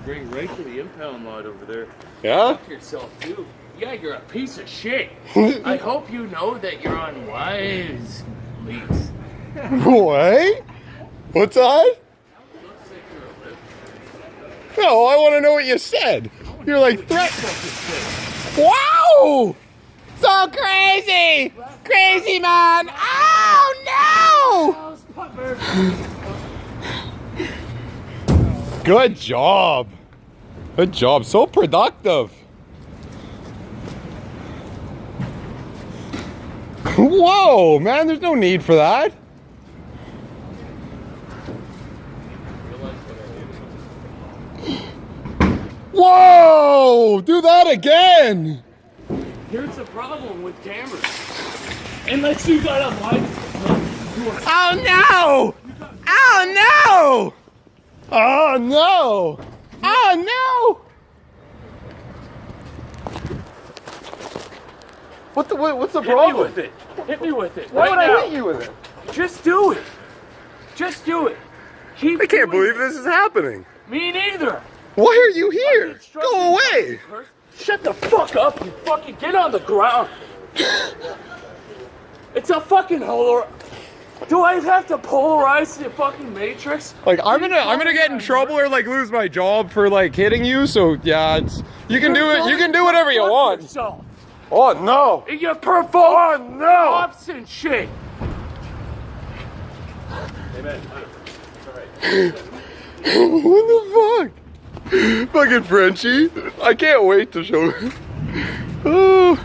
Bring right to the impound lot over there. Yeah? Fuck yourself, dude. Yeah, you're a piece of shit. I hope you know that you're on wise leaks. What? What's that? No, I want to know what you said. You're like, wow! So crazy! Crazy, man! Oh, no! Good job. Good job. So productive. Whoa, man, there's no need for that. Whoa! Do that again! Here's the problem with cameras. Unless you got a light. Oh no! Oh no! Oh no! Oh no! What's the problem? Hit me with it. Hit me with it. Why right would now. I hit you with it? Just do it. Just do it. Keep I can't doing believe this is happening. Me neither. Why are you here? Go away! Shut the fuck up, you fucking get on the ground. It's a fucking Polarize. Do I have to polarize the fucking matrix? Like I'm gonna get in trouble or like lose my job for like hitting you. So yeah, it's you can do it. You can do whatever you want. Yourself. Oh no! You provoke cops and shit. Amen. What the fuck? Fucking Frenchie. I can't wait to show. Oh.